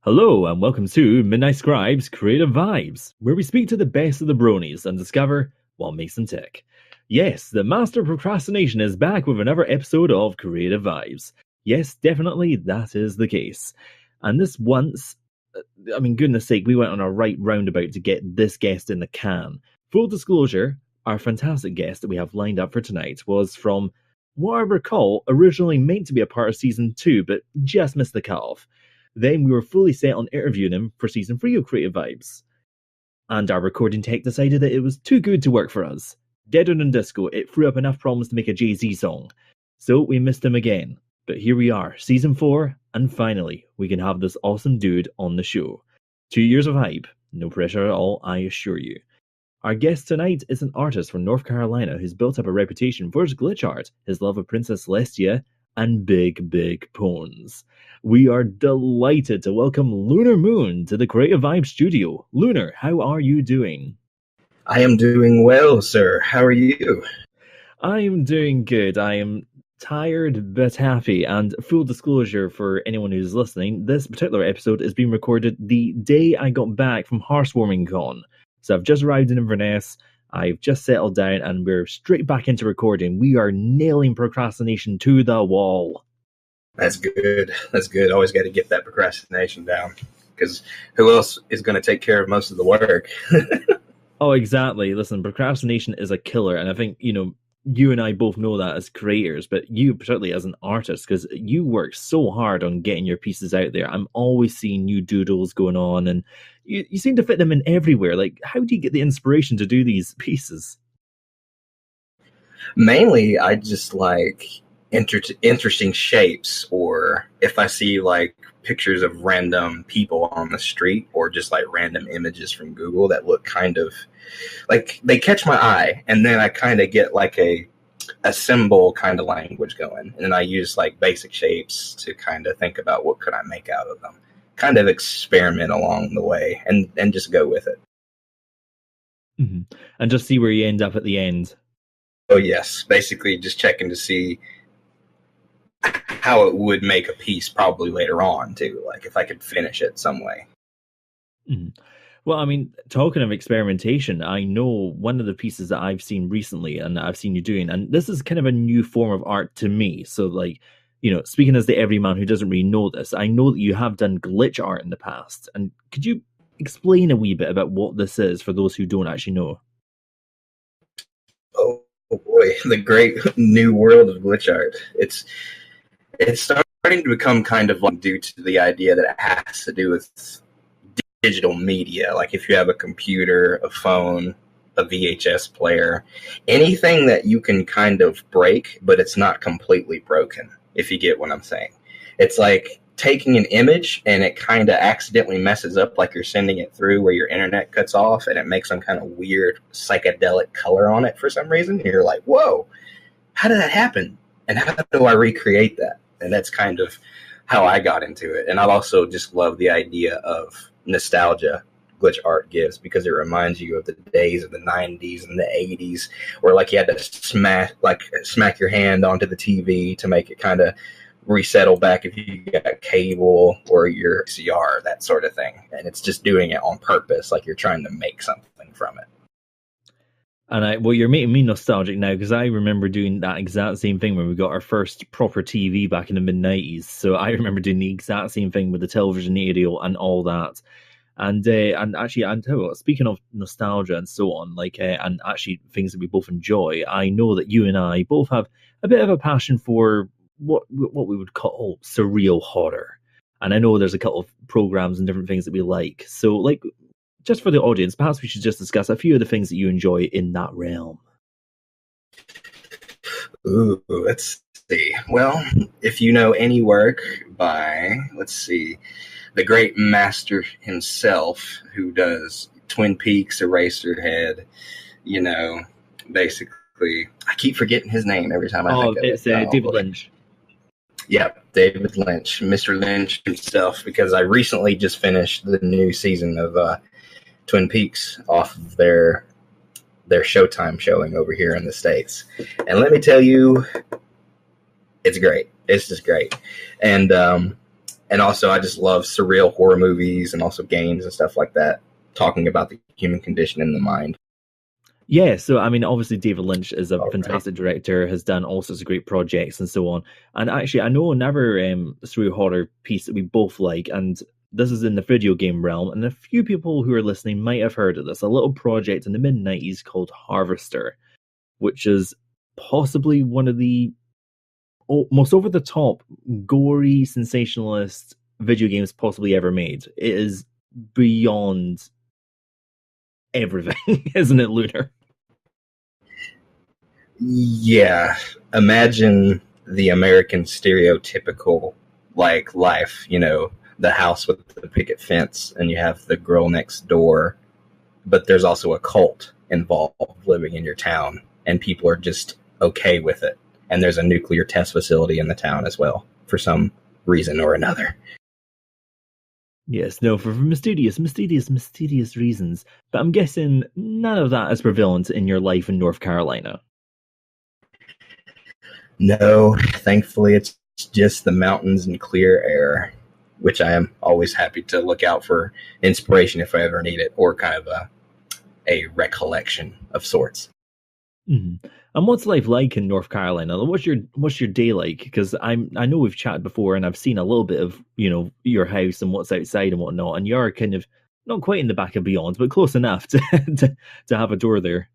Hello and welcome to Midnight Scribe's Creative Vibes, where we speak to the best of the Bronies and discover what makes them tick. Yes, the master of procrastination is back with another episode of Creative Vibes. Yes, definitely that is the case. And this once, goodness sake, we went on a right roundabout to get this guest in the can. Full disclosure, our fantastic guest that we have lined up for tonight was from what I recall originally meant to be a part of Season 2, but just missed the cutoff. Then we were fully set on interviewing him for Season 3 of Creative Vibes. And our recording tech decided that it was too good to work for us. Deader than disco, it threw up enough problems to make a Jay-Z song. So we missed him again. But here we are, Season 4, and finally, we can have this awesome dude on the show. 2 years of hype, no pressure at all, I assure you. Our guest tonight is an artist from North Carolina who's built up a reputation for his glitch art, his love of Princess Celestia, and big, big pawns. We are delighted to welcome Lunar Moon to the Creative Vibe studio. Lunar, how are you doing? I am doing well, sir. How are you? I am doing good. I am tired but happy. And full disclosure for anyone who's listening, this particular episode is being recorded the day I got back from Hearthwarming Con. So I've just arrived in Inverness. I've just settled down and we're straight back into recording. We are nailing procrastination to the wall. That's good. That's good. Always got to get that procrastination down because who else is going to take care of most of the work? Oh, exactly. Listen, procrastination is a killer. And I think, you and I both know that as creators, but you particularly as an artist, because you work so hard on getting your pieces out there. I'm always seeing new doodles going on and you seem to fit them in everywhere. Like, how do you get the inspiration to do these pieces? Mainly, I just like interesting shapes, or if I see like pictures of random people on the street or just like random images from Google that look kind of like they catch my eye, and then I kind of get like a symbol kind of language going, and then I use like basic shapes to kind of think about what could I make out of them, kind of experiment along the way and just go with it. Mm-hmm. And just see where you end up at the end. Oh yes, basically just checking to see how it would make a piece probably later on too, like if I could finish it some way. Mm-hmm. Well, talking of experimentation, I know one of the pieces that I've seen recently and I've seen you doing, and this is kind of a new form of art to me. So like, speaking as the everyman who doesn't really know this, I know that you have done glitch art in the past. And could you explain a wee bit about what this is for those who don't actually know? Oh boy, the great new world of glitch art. It's starting to become kind of like due to the idea that it has to do with digital media. Like if you have a computer, a phone, a VHS player, anything that you can kind of break, but it's not completely broken, if you get what I'm saying. It's like taking an image and it kind of accidentally messes up, like you're sending it through where your internet cuts off and it makes some kind of weird psychedelic color on it for some reason. And you're like, whoa, how did that happen? And how do I recreate that? And that's kind of how I got into it. And I've also just loved the idea of nostalgia glitch art gives, because it reminds you of the days of the 90s and the 80s where like you had to smack your hand onto the TV to make it kind of resettle back if you got cable or your CR, that sort of thing. And it's just doing it on purpose, like you're trying to make something from it. And you're making me nostalgic now, because I remember doing that exact same thing when we got our first proper TV back in the mid-90s. So I remember doing the exact same thing with the television aerial and all that. And actually, I'm telling you what, speaking of nostalgia and so on, and actually things that we both enjoy, I know that you and I both have a bit of a passion for what we would call surreal horror. And I know there's a couple of programs and different things that we like. So, just for the audience, perhaps we should just discuss a few of the things that you enjoy in that realm. Ooh, let's see. Well, if you know any work by, the great master himself who does Twin Peaks, Eraserhead, basically I keep forgetting his name every time I think of it. Oh, it's David Lynch. Yep, David Lynch, Mr. Lynch himself, because I recently just finished the new season of Twin Peaks off of their Showtime showing over here in the States. And let me tell you, it's great. It's just great. And also I just love surreal horror movies and also games and stuff like that, talking about the human condition and the mind. Yeah, so I mean, obviously David Lynch is a fantastic director, has done all sorts of great projects and so on. And actually, I know another surreal horror piece that we both like, and this is in the video game realm, and a few people who are listening might have heard of this, a little project in the mid-90s called Harvester, which is possibly one of the most over-the-top, gory, sensationalist video games possibly ever made. It is beyond everything, isn't it, Lunar? Yeah, imagine the American stereotypical like life, the house with the picket fence, and you have the girl next door, but there's also a cult involved living in your town, and people are just okay with it. And there's a nuclear test facility in the town as well, for some reason or another. Yes, no, for mysterious reasons. But I'm guessing none of that is prevalent in your life in North Carolina. No, thankfully it's just the mountains and clear air, which I am always happy to look out for inspiration if I ever need it, or kind of a recollection of sorts. Mm-hmm. And what's life like in North Carolina? What's your day like? Because I know we've chatted before, and I've seen a little bit of your house and what's outside and whatnot, and you're kind of not quite in the back of beyond, but close enough to have a door there.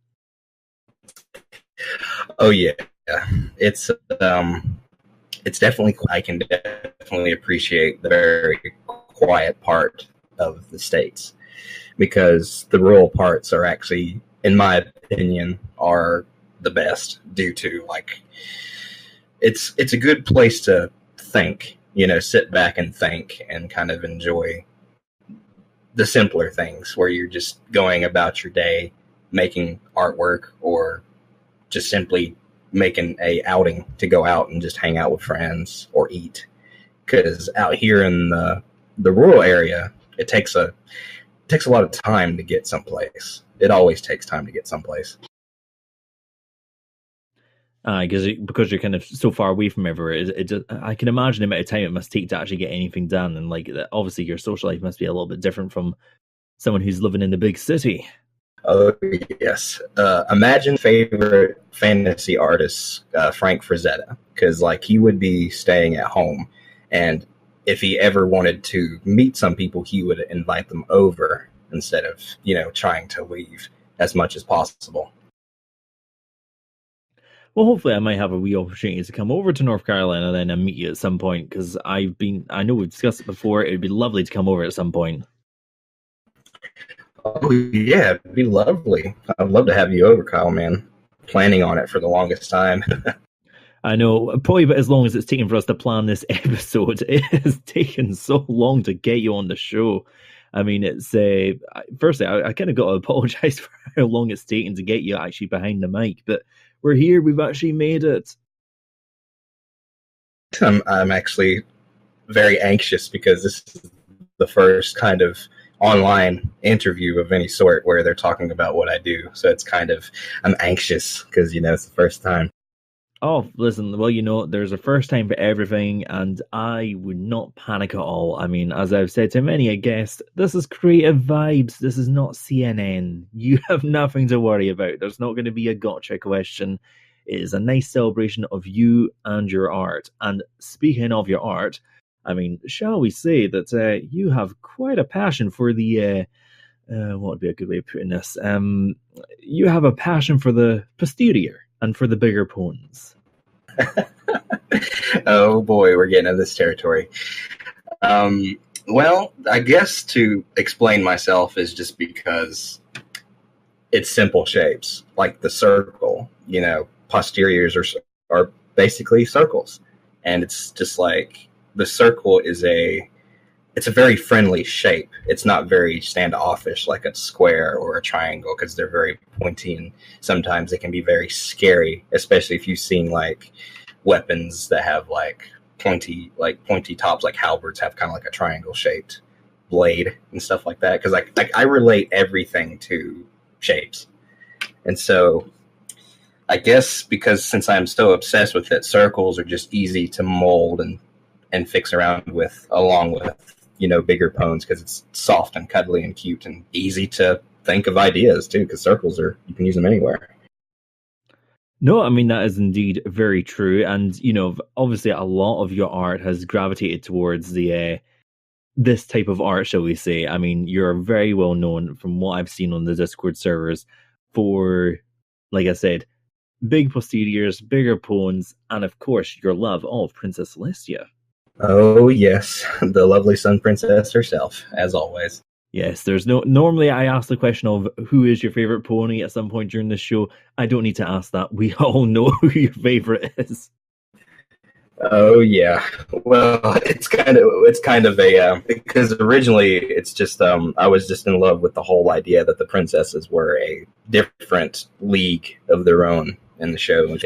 Oh yeah, it's definitely, I can definitely appreciate the very quiet part of the States, because the rural parts are actually, in my opinion, are the best, due to it's a good place to think, sit back and think and kind of enjoy the simpler things, where you're just going about your day making artwork, or just simply making a outing to go out and just hang out with friends or eat. Because out here in the rural area, it takes a lot of time to get someplace. It always takes time to get someplace. Because you're kind of so far away from everywhere, I can imagine the amount of time it must take to actually get anything done, and obviously your social life must be a little bit different from someone who's living in the big city. Oh yes, imagine favorite fantasy artist Frank Frazetta, because he would be staying at home, and if he ever wanted to meet some people, he would invite them over instead of trying to leave as much as possible. Well, hopefully I might have a wee opportunity to come over to North Carolina then and meet you at some point, because I know we've discussed it before. It would be lovely to come over at some point. Oh yeah, it'd be lovely. I'd love to have you over, Kyle, man. Planning on it for the longest time. I know, probably about as long as it's taken for us to plan this episode. It has taken so long to get you on the show. I mean, it's firstly, I kind of got to apologize for how long it's taken to get you actually behind the mic, but we're here. We've actually made it. I'm actually very anxious, because this is the first kind of online interview of any sort where they're talking about what I do. So it's I'm anxious because, it's the first time. Oh, listen, well, there's a first time for everything, and I would not panic at all. I mean, as I've said to many a guest, this is Creative Vibes. This is not CNN. You have nothing to worry about. There's not going to be a gotcha question. It is a nice celebration of you and your art. And speaking of your art, I mean, shall we say that you have quite a passion for the, what would be a good way of putting this? You have a passion for the posterior and for the bigger pawns. Oh boy, we're getting into this territory. Well, I guess to explain myself is just because it's simple shapes, like the circle. Posteriors are basically circles, and it's just the circle is a it's a very friendly shape. It's not very standoffish like a square or a triangle, because they're very pointy, and sometimes they can be very scary, especially if you've seen like weapons that have like pointy tops, like halberds have kind of like a triangle shaped blade and stuff like that. Because I relate everything to shapes, and so I guess because since I'm so obsessed with it, circles are just easy to mold and fix around with, along with, you know, bigger pones, because it's soft and cuddly and cute and easy to think of ideas too, because circles are, you can use them anywhere. No, I mean, that is indeed very true. And, you know, obviously a lot of your art has gravitated towards the this type of art, shall we say. I mean, you're very well known from what I've seen on the Discord servers for, like I said, big posteriors, bigger pones, and of course your love of Princess Celestia. Oh yes, the lovely Sun Princess herself, as always. Yes, there's no. Normally, I ask the question of who is your favorite pony at some point during this show. I don't need to ask that. We all know who your favorite is. Oh yeah. Well, it's kind of a because originally it's just I was just in love with the whole idea that the princesses were a different league of their own in the show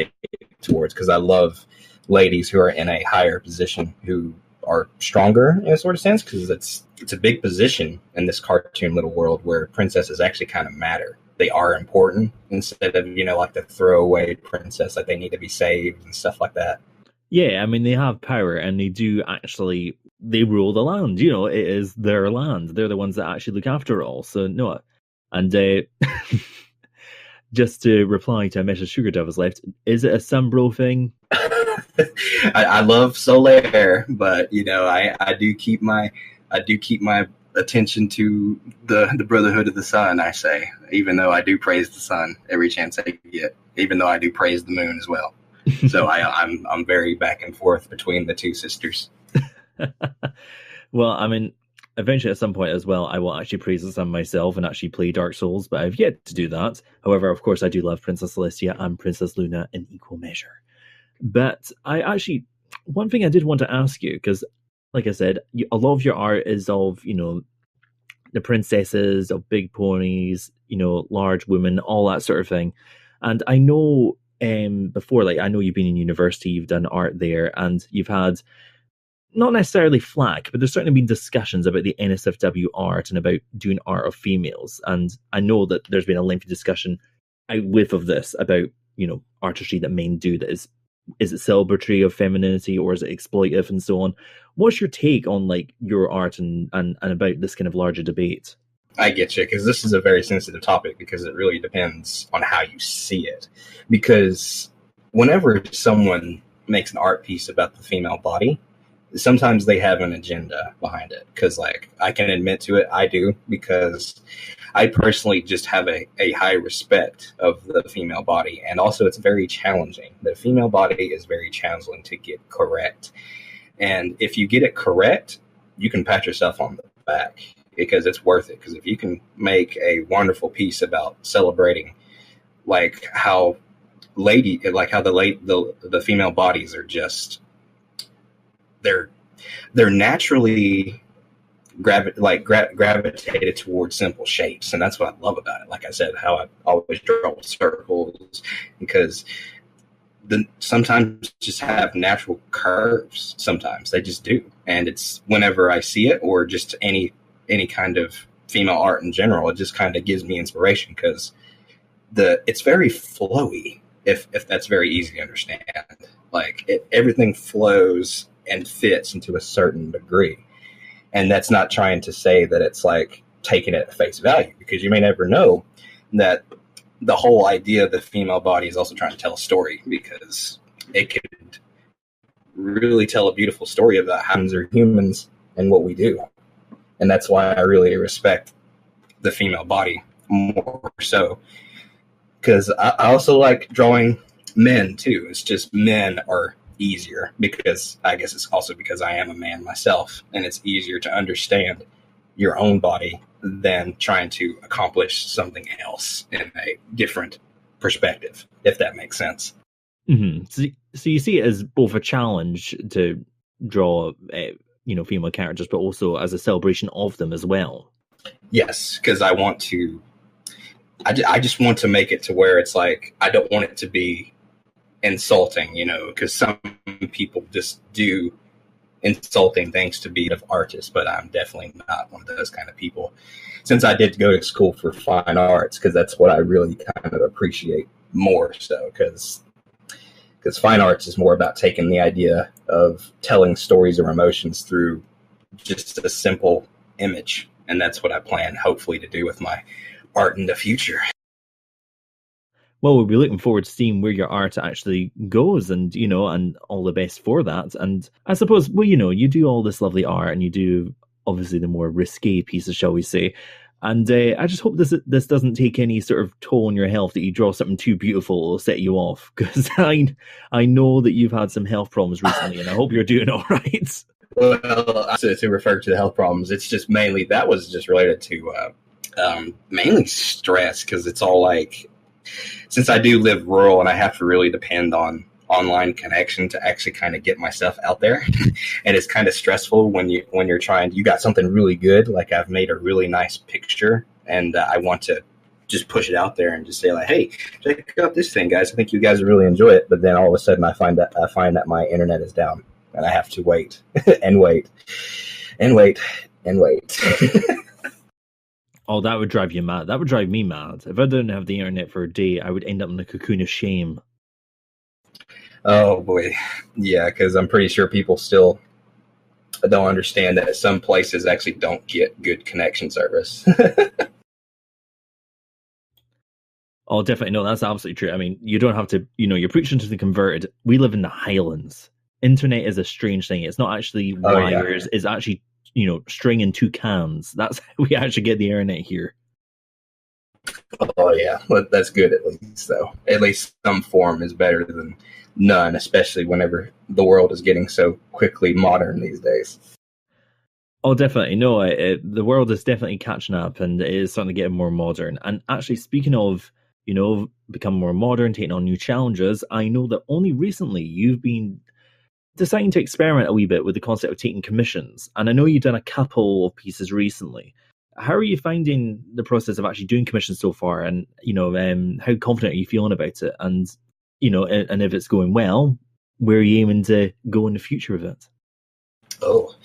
towards, because I love ladies who are in a higher position who are stronger in a sort of sense, because it's a big position in this cartoon little world where princesses actually kind of matter. They are important instead of, you know, like the throwaway princess, like they need to be saved and stuff like that. Yeah, I mean, they have power and they do actually, they rule the land. You know, it is their land. They're the ones that actually look after it all. So, no. And just to reply to Mrs. Sugar Dove has left, is it a Sunbro thing? I love Solaire, but you know, I do keep my attention to the Brotherhood of the Sun. I say, even though I do praise the sun every chance I get, even though I do praise the moon as well. So I'm very back and forth between the two sisters. Well, I mean, eventually at some point as well, I will actually praise the sun myself and actually play Dark Souls, but I've yet to do that. However, of course, I do love Princess Celestia and Princess Luna in equal measure. But one thing I did want to ask you, because like I said, a lot of your art is of, you know, the princesses, of big ponies, you know, large women, all that sort of thing. And I know before, like, I know you've been in university, you've done art there, and you've had not necessarily flack, but there's certainly been discussions about the NSFW art and about doing art of females. And I know that there's been a lengthy discussion outwith of this about, you know, artistry that men do that is it celebratory of femininity or is it exploitive and so on. What's your take on like your art and about this kind of larger debate? I get you, because this is a very sensitive topic, because it really depends on how you see it. Because whenever someone makes an art piece about the female body, sometimes they have an agenda behind it. Because, like, I can admit to it, I do, because I personally just have a high respect of the female body. And also, it's very challenging. The female body is very challenging to get correct. And if you get it correct, you can pat yourself on the back, because it's worth it. Because if you can make a wonderful piece about celebrating, like how the female bodies are just, they're naturally gravitated towards simple shapes, and that's what I love about it. Like I said, how I always draw circles, because sometimes just have natural curves. Sometimes they just do, and it's whenever I see it, or just any kind of female art in general, it just kind of gives me inspiration, because it's very flowy, if that's very easy to understand. Like everything flows and fits into a certain degree, and that's not trying to say that it's like taking it at face value, because you may never know that the whole idea of the female body is also trying to tell a story, because it could really tell a beautiful story about how humans are humans and what we do. And that's why I really respect the female body more so, because I also like drawing men too. It's just men are easier, because I guess it's also because I am a man myself, and it's easier to understand your own body than trying to accomplish something else in a different perspective, if that makes sense. Mm-hmm. So you see it as both a challenge to draw female characters, but also as a celebration of them as well. Yes, because I want to. I just want to make it to where it's like I don't want it to be insulting, because some people just do insulting things to be of artists, but I'm definitely not one of those kind of people. Since I did go to school for fine arts, because that's what I really kind of appreciate more so, because fine arts is more about taking the idea of telling stories or emotions through just a simple image, and that's what I plan hopefully to do with my art in the future. Well, we'll be looking forward to seeing where your art actually goes, and and all the best for that. And I suppose, well, you do all this lovely art, and you do obviously the more risque pieces, shall we say. And I just hope this doesn't take any sort of toll on your health, that you draw something too beautiful will set you off, because I know that you've had some health problems recently, and I hope you're doing all right. Well, to refer to the health problems, it's just mainly that was just related to mainly stress, because it's all like, since I do live rural and I have to really depend on online connection to actually kind of get myself out there, and it's kind of stressful when you're trying. You got something really good, like I've made a really nice picture, and I want to just push it out there and just say like, hey, check out this thing, guys. I think you guys will really enjoy it. But then all of a sudden I find that my internet is down, and I have to wait and wait and wait and wait. Oh, that would drive you mad. That would drive me mad. If I didn't have the internet for a day, I would end up in a cocoon of shame. Oh, boy. Yeah, because I'm pretty sure people still don't understand that some places actually don't get good connection service. Oh, definitely. No, that's absolutely true. I mean, you don't have to, you're preaching to the converted. We live in the Highlands. Internet is a strange thing. It's not actually wires. Yeah. It's actually string in two cans. That's how we actually get the internet here. Oh, yeah. Well, that's good at least, though. At least some form is better than none, especially whenever the world is getting so quickly modern these days. Oh, definitely. No, the world is definitely catching up, and it is starting to get more modern. And actually, speaking of, becoming more modern, taking on new challenges, I know that only recently you've been deciding to experiment a wee bit with the concept of taking commissions. And I know you've done a couple of pieces recently. How are you finding the process of actually doing commissions so far? And, how confident are you feeling about it? And, and if it's going well, where are you aiming to go in the future of it? Oh,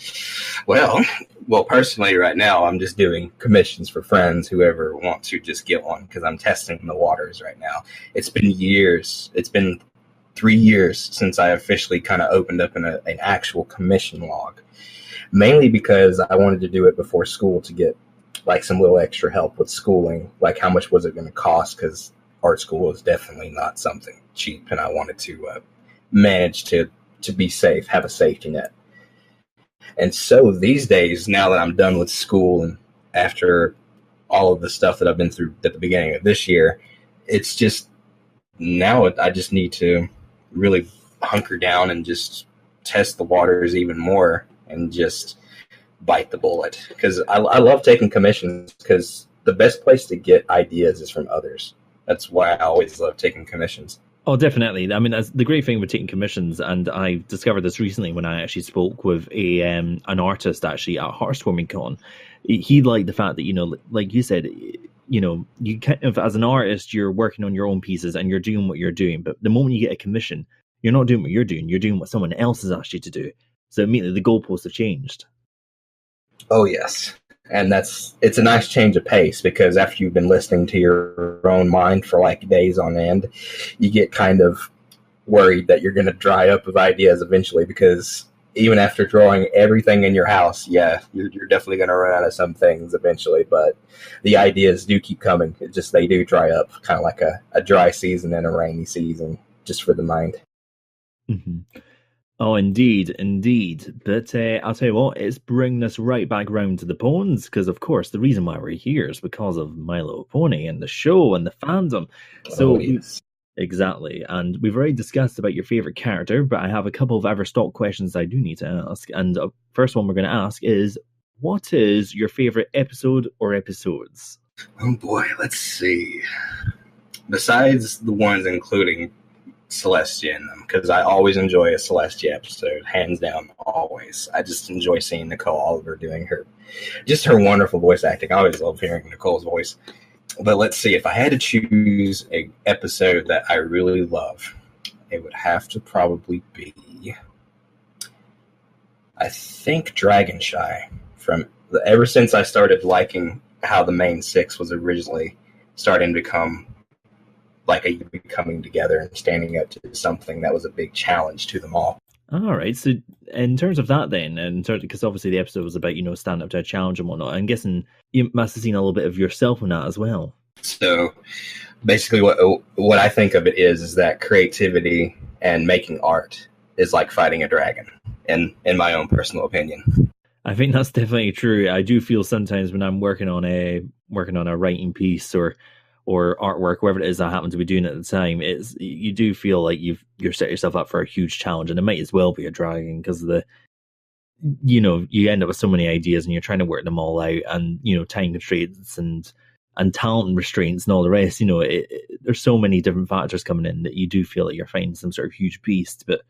well, personally right now, I'm just doing commissions for friends, whoever wants to just get one, because I'm testing the waters right now. It's been years. It's been 3 years since I officially kind of opened up an actual commission log, mainly because I wanted to do it before school to get like some little extra help with schooling. Like, how much was it going to cost? Because art school is definitely not something cheap, and I wanted to manage to be safe, have a safety net. And so these days, now that I'm done with school and after all of the stuff that I've been through at the beginning of this year, it's just now I just need to really hunker down and just test the waters even more and just bite the bullet, because I love taking commissions, because the best place to get ideas is from others. That's why I always love taking commissions. Oh, definitely. I mean, that's the great thing with taking commissions, and I discovered this recently when I actually spoke with an artist actually at Heartwarming Con. He liked the fact that, like you said, you kind of, as an artist, you're working on your own pieces and you're doing what you're doing. But the moment you get a commission, you're not doing what you're doing what someone else has asked you to do. So immediately the goalposts have changed. Oh, yes. And it's a nice change of pace, because after you've been listening to your own mind for like days on end, you get kind of worried that you're going to dry up with ideas eventually, because even after drawing everything in your house, yeah, you're definitely going to run out of some things eventually, but the ideas do keep coming. They do dry up, kind of like a dry season and a rainy season, just for the mind. Mm-hmm. Oh, indeed. But I'll tell you what, it's bringing us right back round to the pawns, because, of course, the reason why we're here is because of My Little Pony and the show and the fandom. So, yes. Exactly. And we've already discussed about your favourite character, but I have a couple of other stock questions I do need to ask. And the first one we're going to ask is, what is your favourite episode or episodes? Oh, boy, let's see. Besides the ones including Celestia in them, because I always enjoy a Celestia episode, hands down, always. I just enjoy seeing Nicole Oliver doing her wonderful voice acting. I always love hearing Nicole's voice. But let's see, if I had to choose an episode that I really love, it would have to probably be, I think, Dragonshy. Ever since I started liking how the main six was originally starting to become like a coming together and standing up to something that was a big challenge to them all. All right. So in terms of that then, because obviously the episode was about, stand up to a challenge and whatnot, I'm guessing you must have seen a little bit of yourself in that as well. So basically what I think of it is that creativity and making art is like fighting a dragon, in my own personal opinion. I think that's definitely true. I do feel sometimes when I'm working on a writing piece or artwork, whatever it is I happen to be doing at the time, you do feel like you're set yourself up for a huge challenge, and it might as well be a dragon because you end up with so many ideas and you're trying to work them all out, and time constraints and talent restraints and all the rest. There's so many different factors coming in that you do feel like you're finding some sort of huge beast, but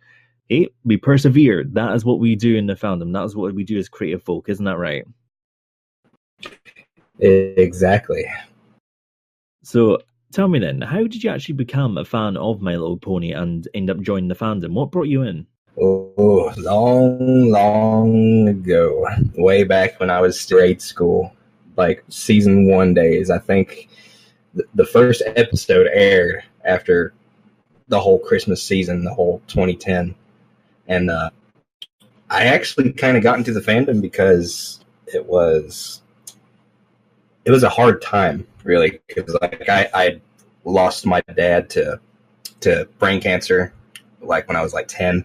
hey, we persevere. That is what we do in the fandom. That is what we do as creative folk, isn't that right? Exactly. So tell me then, how did you actually become a fan of My Little Pony and end up joining the fandom? What brought you in? Oh, long ago. Way back when I was still in grade school, like season 1 days. I think the first episode aired after the whole Christmas season, the whole 2010. And I actually kind of got into the fandom because it was a hard time, really, because like I lost my dad to brain cancer like when I was like 10,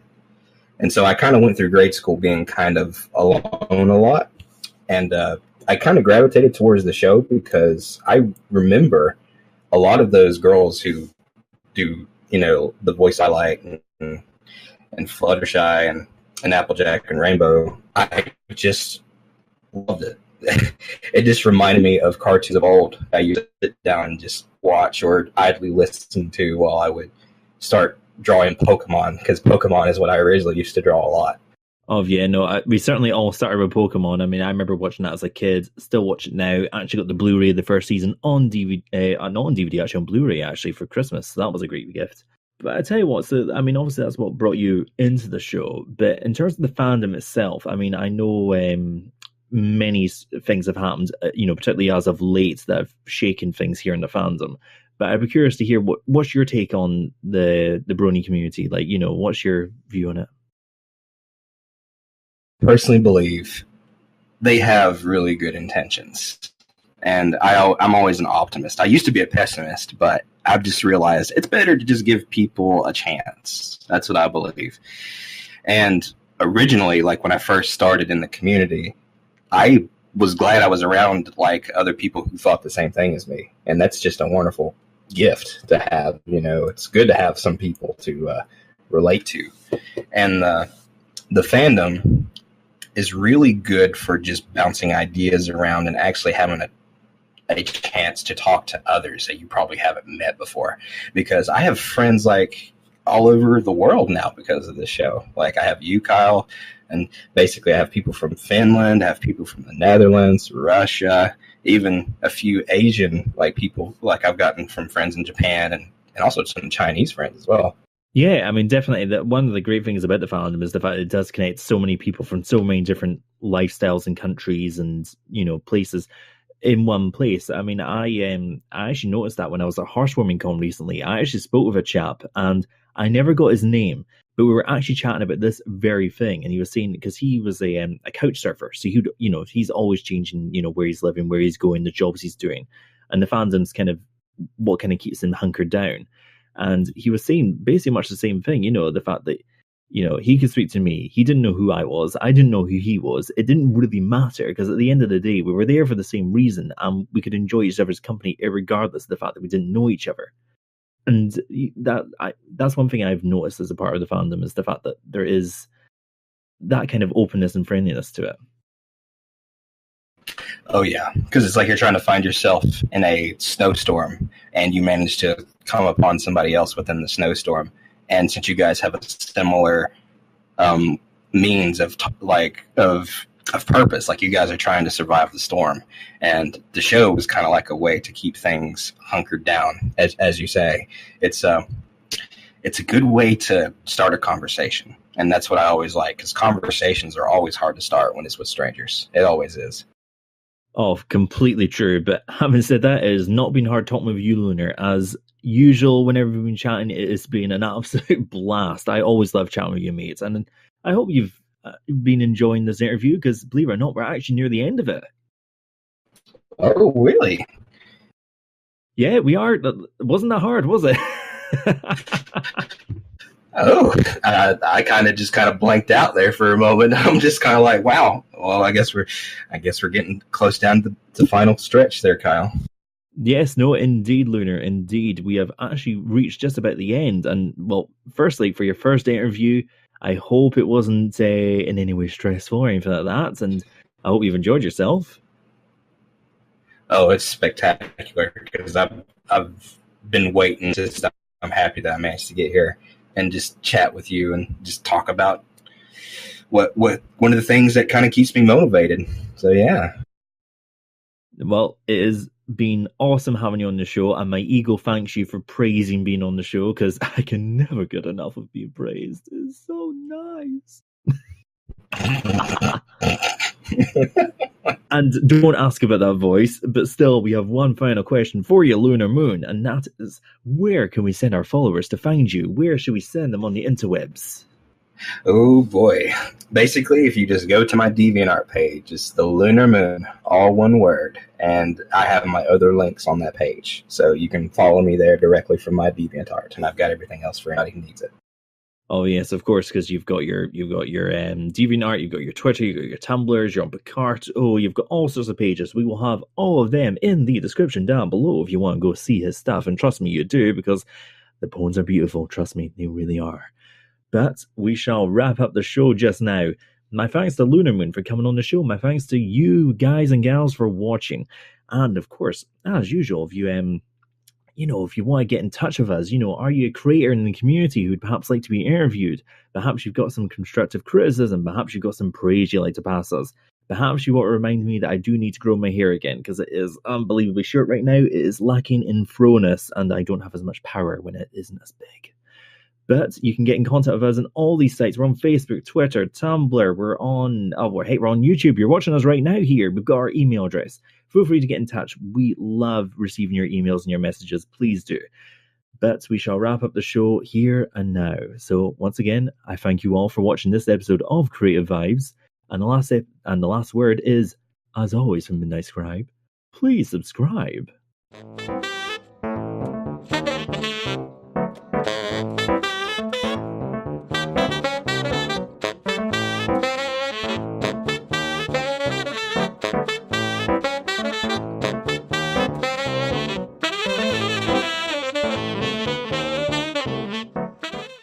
and so I kind of went through grade school being kind of alone a lot, and I kind of gravitated towards the show because I remember a lot of those girls who do the voice I like and Fluttershy and Applejack and Rainbow. I just loved it. It just reminded me of cartoons of old. I used to sit down and just watch or idly listen to while I would start drawing Pokemon, because Pokemon is what I originally used to draw a lot. Oh yeah, no, we certainly all started with Pokemon. I mean, I remember watching that as a kid. Still watch it now. I actually got the Blu-ray of the first season on DVD, not on DVD, actually on Blu-ray actually for Christmas. So that was a great gift. But I tell you what, so I mean, obviously that's what brought you into the show. But in terms of the fandom itself, I mean, I know many things have happened, particularly as of late, that have shaken things here in the fandom. But I'd be curious to hear what's your take on the Brony community? Like, what's your view on it? Personally believe they have really good intentions, and I'm always an optimist. I used to be a pessimist, but I've just realized it's better to just give people a chance. That's what I believe. And originally, like when I first started in the community, I was glad I was around like other people who thought the same thing as me, and that's just a wonderful gift to have. It's good to have some people to relate to, and the fandom is really good for just bouncing ideas around and actually having a chance to talk to others that you probably haven't met before. Because I have friends like all over the world now because of this show. Like I have you, Kyle, and basically I have people from Finland, I have people from the Netherlands, Russia, even a few Asian people like I've gotten from friends in Japan, and also some Chinese friends as well. Yeah, I mean, definitely. One of the great things about the fandom is the fact that it does connect so many people from so many different lifestyles and countries and places in one place. I mean, I actually noticed that when I was at Horsewarming Con recently. I actually spoke with a chap, and I never got his name, but we were actually chatting about this very thing, and he was saying, because he was a couch surfer, so he's always changing, where he's living, where he's going, the jobs he's doing, and the fandom's kind of what kind of keeps him hunkered down. And he was saying basically much the same thing, the fact that, he could speak to me. He didn't know who I was. I didn't know who he was. It didn't really matter, because at the end of the day, we were there for the same reason, and we could enjoy each other's company regardless of the fact that we didn't know each other. And that's one thing I've noticed as a part of the fandom, is the fact that there is that kind of openness and friendliness to it. Oh, yeah, because it's like you're trying to find yourself in a snowstorm, and you manage to come upon somebody else within the snowstorm, And since you guys have a similar means of purpose, like you guys are trying to survive the storm, and the show was kind of like a way to keep things hunkered down, as you say. It's a good way to start a conversation, and that's what I always like, because conversations are always hard to start when it's with strangers. It always is. Oh, completely true. But having said that, it has not been hard talking with you, Lunar. As usual, whenever we've been chatting, it has been an absolute blast. I always love chatting with you, mates, and I hope you've been enjoying this interview, because believe it or not, we're actually near the end of it. Oh, really? Yeah, we are. It wasn't that hard, was it? I kind of blanked out there for a moment. I'm just kind of like, wow. Well, I guess we're getting close down to the final stretch there, Kyle. Yes, no, indeed, Lunar, indeed. We have actually reached just about the end. And, well, firstly, for your first interview, I hope it wasn't in any way stressful or anything like that. And I hope you've enjoyed yourself. Oh, it's spectacular, because I've been waiting to stop. I'm happy that I managed to get here and just chat with you and just talk about what one of the things that kind of keeps me motivated. So, yeah. Well, it has been awesome having you on the show, and my ego thanks you for praising being on the show, because I can never get enough of being praised. It's so nice. And don't ask about that voice, but still, we have one final question for you, Lunar Moon, and that is, where can we send our followers to find you? Where should we send them on the interwebs? Oh boy. Basically, if you just go to my DeviantArt page, it's the Lunar Moon, all one word, and I have my other links on that page. So you can follow me there directly from my DeviantArt, and I've got everything else for anybody who needs it. Oh yes, of course, because you've got your DeviantArt, you've got your Twitter, you've got your Tumblrs, you're on Picard. Oh, you've got all sorts of pages. We will have all of them in the description down below if you want to go see his stuff. And trust me, you do, because the poems are beautiful. Trust me, they really are. But we shall wrap up the show just now. My thanks to Lunar Moon for coming on the show. My thanks to you guys and gals for watching. And of course, as usual, if you if you want to get in touch with us, are you a creator in the community who'd perhaps like to be interviewed? Perhaps you've got some constructive criticism. Perhaps you've got some praise you'd like to pass us. Perhaps you want to remind me that I do need to grow my hair again, because it is unbelievably short right now. It is lacking in froness, and I don't have as much power when it isn't as big. But you can get in contact with us on all these sites. We're on Facebook, Twitter, Tumblr. We're on YouTube. You're watching us right now here. We've got our email address. Feel free to get in touch. We love receiving your emails and your messages. Please do. But we shall wrap up the show here and now. So once again, I thank you all for watching this episode of Creative Vibes. And the last word is, as always from Midnight Scribe, please subscribe.